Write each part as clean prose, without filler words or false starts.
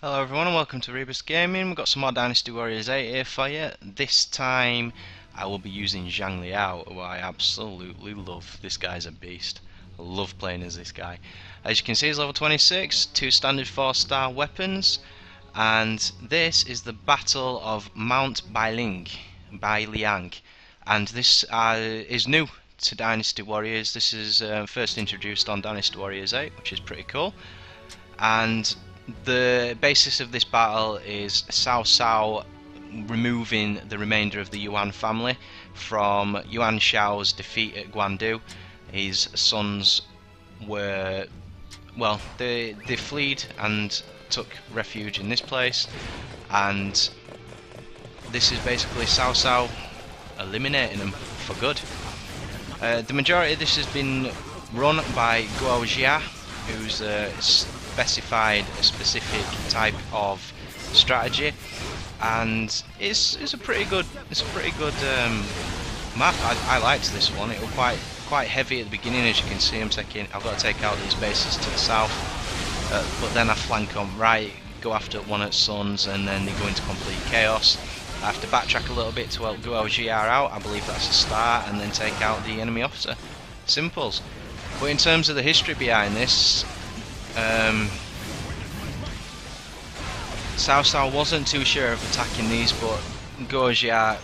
Hello everyone and welcome to Rebus Gaming. We've got some more Dynasty Warriors 8 here for you. This time I will be using Zhang Liao, who I absolutely love. This guy's a beast. I love playing as this guy. As you can see, he's level 26, 2 standard 4-star weapons, and this is the Battle of Mount Bailang, and this is new to Dynasty Warriors. This is first introduced on Dynasty Warriors 8, which is pretty cool. And the basis of this battle is Cao Cao removing the remainder of the Yuan family from Yuan Shao's defeat at Guandu. His sons were, well, they fled and took refuge in this place, and this is basically Cao Cao eliminating them for good. The majority of this has been run by Guo Jia, who's specified a specific type of strategy, and it's a pretty good map. I liked this one. It was quite heavy at the beginning, as you can see. I've got to take out these bases to the south, but then I flank on right, go after one at Suns, and then they go into complete chaos. I have to backtrack a little bit to help Guo Jia out. I believe that's a start, and then take out the enemy officer. Simples. But in terms of the history behind this, Cao Cao wasn't too sure of attacking these, but Guo Jia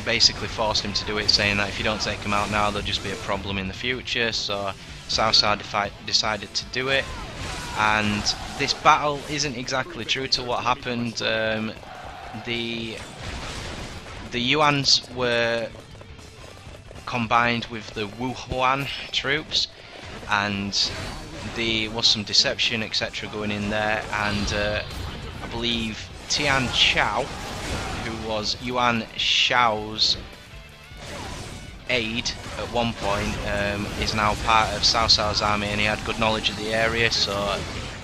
basically forced him to do it, saying that if you don't take them out now, there'll just be a problem in the future. So Cao Cao decided to do it, and this battle isn't exactly true to what happened. The Yuans were combined with the Wuhuan troops, and there was some deception, etc., going in there, and I believe Tian Chao, who was Yuan Shao's aide at one point, is now part of Cao Cao's army, and he had good knowledge of the area, so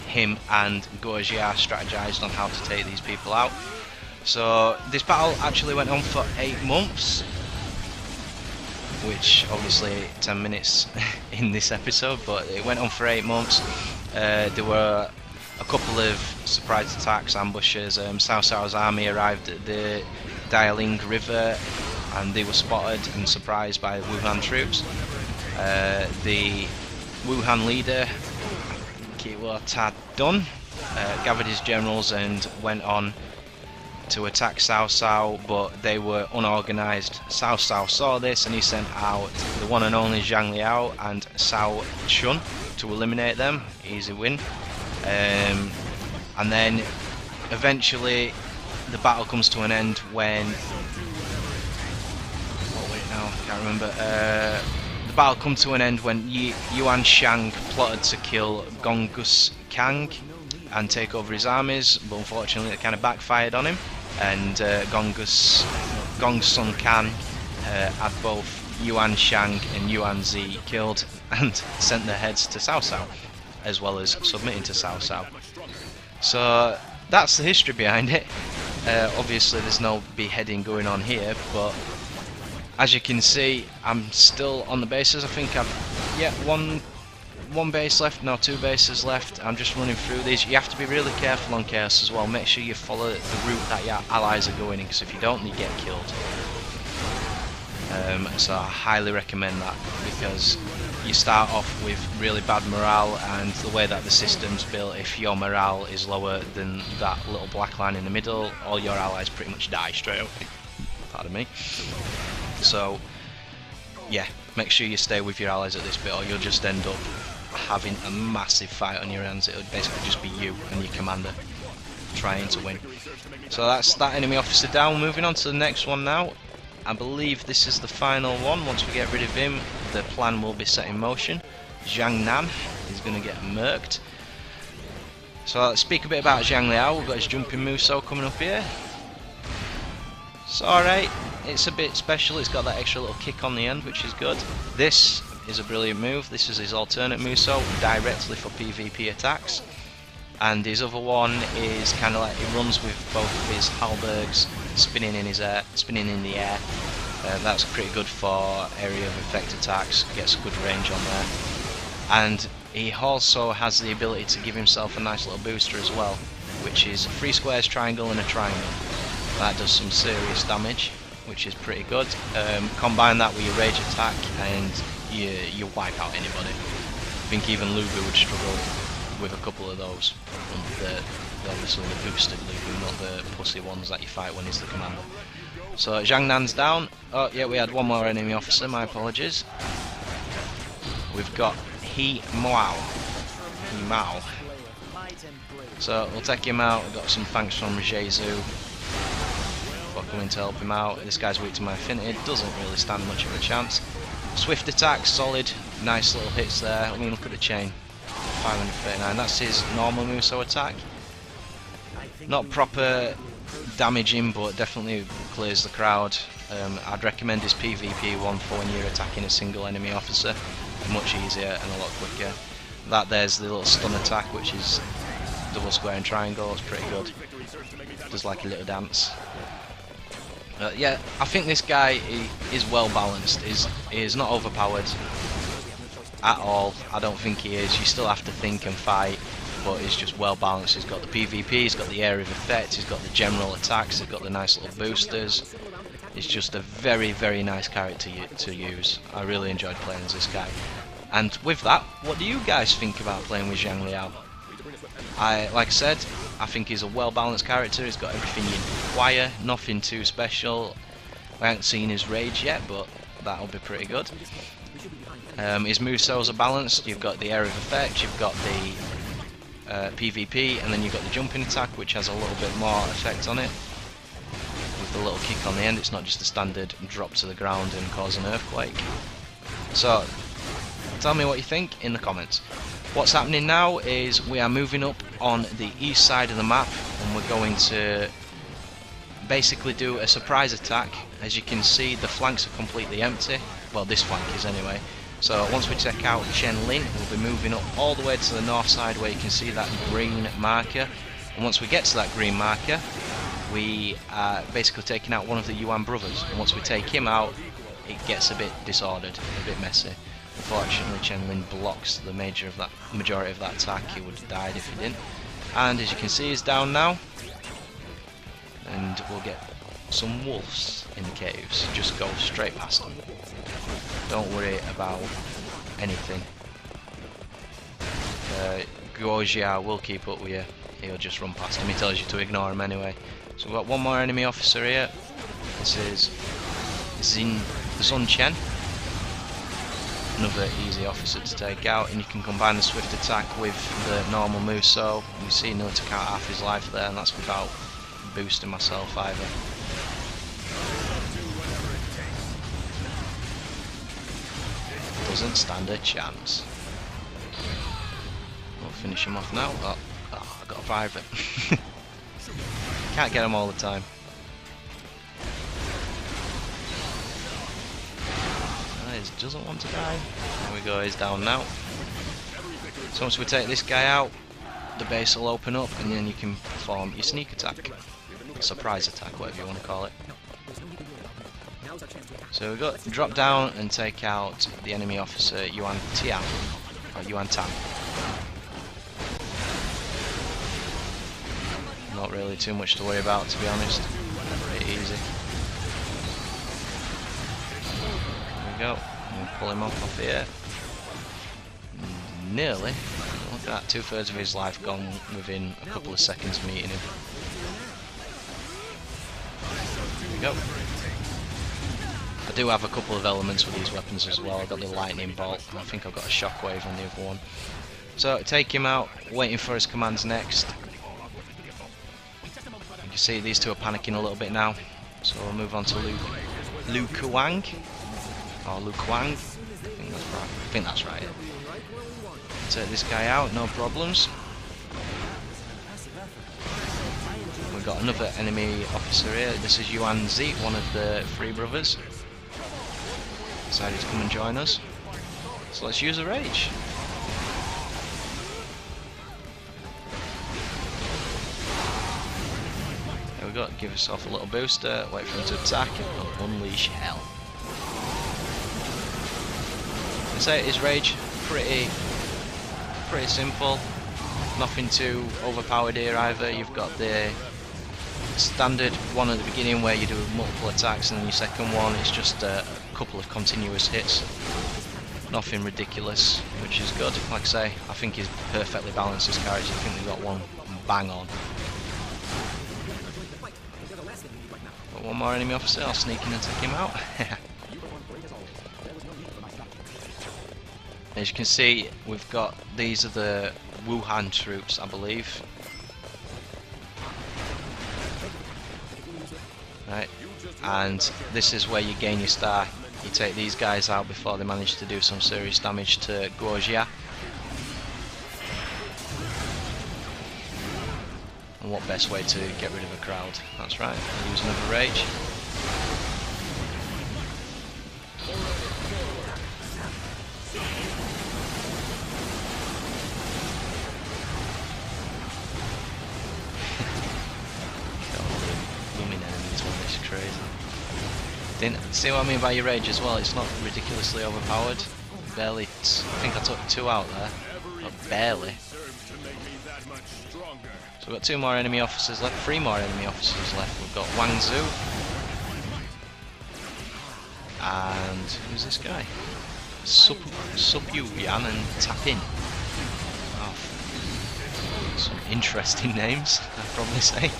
him and Guo Jia strategized on how to take these people out. So this battle actually went on for 8 months, which obviously 10 minutes in this episode, but it went on for 8 months. There were a couple of surprise attacks, ambushes. Cao Cao's army arrived at the Bailang River, and they were spotted and surprised by Wuhan troops. The Wuhan leader, Kiwo Tadun, gathered his generals and went on to attack Cao Cao, but they were unorganised. Cao Cao saw this, and he sent out the one and only Zhang Liao and Cao Chun to eliminate them. Easy win. And then eventually the battle comes to an end when, oh wait, no, I can't remember. The battle comes to an end when Yuan Shang plotted to kill Gongus Kang and take over his armies, but unfortunately it kind of backfired on him, and Gong Sun Kan had both Yuan Shang and Yuan Zi killed and sent their heads to Cao Cao, as well as submitting to Cao Cao. So that's the history behind it. Obviously there's no beheading going on here, but as you can see, I'm still on the bases. I think I've one base left, no, 2 bases left. I'm just running through these. You have to be really careful on Chaos as well. Make sure you follow the route that your allies are going in, because if you don't, you get killed. So I highly recommend that, because you start off with really bad morale, and the way that the system's built, if your morale is lower than that little black line in the middle, all your allies pretty much die straight away. Pardon me. So yeah, make sure you stay with your allies at this bit, or you'll just end up having a massive fight on your hands. It would basically just be you and your commander trying to win. So that's that enemy officer down. Moving on to the next one now. I believe this is the final one. Once we get rid of him, the plan will be set in motion. Zhang Nan is going to get murked. So let's speak a bit about Zhang Liao. We've got his jumping movesaw coming up here. It's alright. It's a bit special. It's got that extra little kick on the end, which is good. This is a brilliant move. This is his alternate movesaw, directly for PvP attacks. And his other one is kind of like, he runs with both of his halbergs spinning in the air. That's pretty good for area of effect attacks, gets a good range on there. And he also has the ability to give himself a nice little booster as well. which is 3 squares, triangle and a triangle. That does some serious damage, which is pretty good. Combine that with your rage attack and you wipe out anybody. I think even Lubu would struggle with a couple of those. Obviously the boosted Lubu, not the pussy ones that you fight when he's the commander. So Zhang Nan's down. Oh yeah, we had one more enemy officer, my apologies. We've got He Mao. So we'll take him out. We've got some thanks from Jesu for coming to help him out. This guy's weak to my affinity, doesn't really stand much of a chance. Swift attack, solid, nice little hits there. I mean, look at the chain, 539. That's his normal Muso attack. Not proper damaging, but definitely clears the crowd. I'd recommend his PvP one for when you're attacking a single enemy officer. Much easier and a lot quicker. That there's the little stun attack, which is double square and triangle. It's pretty good. Does like a little dance. Yeah, I think this guy is well balanced. He is not overpowered at all. I don't think he is. You still have to think and fight, but he's just well balanced. He's got the PvP, he's got the area of effect, he's got the general attacks, he's got the nice little boosters. He's just a very, very nice character to use. I really enjoyed playing as this guy. And with that, what do you guys think about playing with Zhang Liao? Like I said, I think he's a well-balanced character. He's got everything you require, nothing too special. I haven't seen his rage yet, but that'll be pretty good. His movesells are balanced. You've got the area of effect, you've got the PvP, and then you've got the jumping attack, which has a little bit more effect on it. With the little kick on the end, it's not just a standard drop to the ground and cause an earthquake. So, tell me what you think in the comments. What's happening now is we are moving up on the east side of the map, and we're going to basically do a surprise attack. As you can see, the flanks are completely empty. Well, this flank is anyway. So once we take out Chen Lin, we'll be moving up all the way to the north side where you can see that green marker. And once we get to that green marker, we are basically taking out one of the Yuan brothers. And once we take him out, it gets a bit disordered, a bit messy. Unfortunately, Chen Lin blocks the majority of that attack. He would have died if he didn't. And as you can see, he's down now. And we'll get some wolves in the caves. Just go straight past them. Don't worry about anything. Guojia will keep up with you. He'll just run past him. He tells you to ignore him anyway. So we've got one more enemy officer here. This is Zun Chen. Another easy officer to take out, and you can combine the swift attack with the normal move. So you see, nearly took out half his life there, and that's without boosting myself either. Doesn't stand a chance. We'll finish him off now. Oh, I got a private. Can't get him all the time. He doesn't want to die. There we go, he's down now. So once we take this guy out, the base will open up, and then you can perform your sneak attack. Surprise attack, whatever you want to call it. So we got drop down and take out the enemy officer Yuan Tian, or Yuan Tan. Not really too much to worry about, to be honest. Pretty easy. There we go. We'll pull him off here. Nearly. Look at that, 2/3 of his life gone within a couple of seconds of meeting him. There we go. I do have a couple of elements with these weapons as well. I've got the lightning bolt, and I think I've got a shockwave on the other one. So take him out, waiting for his commands next. You can see these two are panicking a little bit now. So we'll move on to Lu Kuang. Or Lu Kuang. I think that's right. Take this guy out, no problems. We've got another enemy officer here. This is Yuan Zi, one of the three brothers. Decided to come and join us. So let's use a rage. There we go, give yourself a little booster, wait for him to attack, and unleash hell. I say his rage pretty simple. Nothing too overpowered here either. You've got the standard one at the beginning where you do multiple attacks, and then your second one is just a couple of continuous hits. Nothing ridiculous, which is good. Like I say, I think he's perfectly balanced as character. I think we got one bang on. Got one more enemy officer. I'll sneak in and take him out. As you can see, we've got, these are the Wuhan troops, I believe. Right, and this is where you gain your star. You take these guys out before they manage to do some serious damage to Guojia. And what best way to get rid of a crowd? That's right, use another rage. See what I mean by your rage as well? It's not ridiculously overpowered. Barely. I think I took 2 out there, but barely. So we've got 2 more enemy officers left, 3 more enemy officers left. We've got Wang Zhu, and who's this guy? Sup-Yuan and Tapin. Oh, some interesting names, I'd probably say.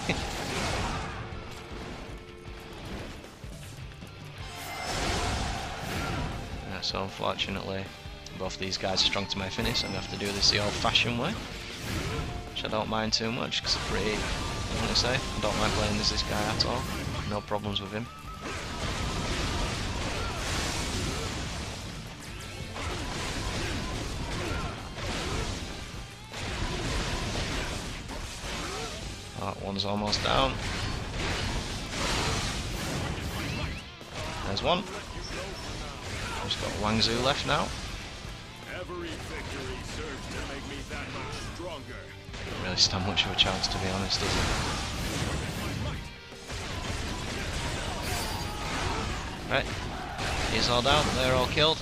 So unfortunately, both these guys are strong to my finish, so I'm going to have to do this the old-fashioned way, which I don't mind too much, because I'm pretty, I'm going to say, I don't mind playing as this guy at all, no problems with him. That one's almost down. There's one. Just got Wang Zhu left now. Every victory serves to make me that much stronger. Don't really stand much of a chance, to be honest, does it? Right, he's all down, they're all killed.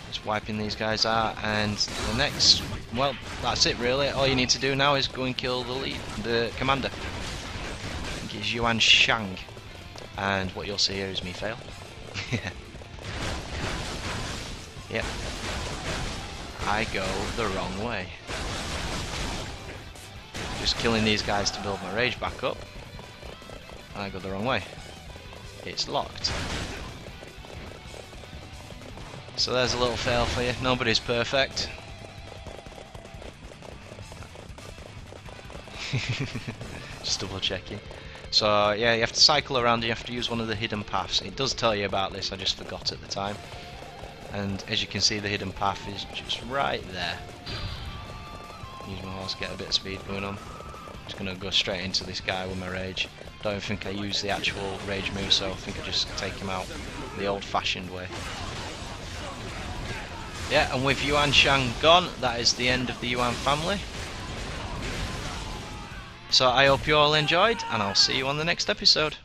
Just wiping these guys out, and the next, well, that's it really. All you need to do now is go and kill the commander. I think it's Yuan Shang. And what you'll see here is me fail. Yep. I go the wrong way. Just killing these guys to build my rage back up. And I go the wrong way. It's locked. So there's a little fail for you. Nobody's perfect. Just double checking. So yeah, you have to cycle around and you have to use one of the hidden paths. It does tell you about this, I just forgot at the time. And as you can see, the hidden path is just right there. Use my horse, get a bit of speed going on. Just gonna go straight into this guy with my rage. Don't even think I use the actual rage move, so I think I just take him out the old-fashioned way. Yeah, and with Yuan Shang gone, that is the end of the Yuan family. So I hope you all enjoyed, and I'll see you on the next episode.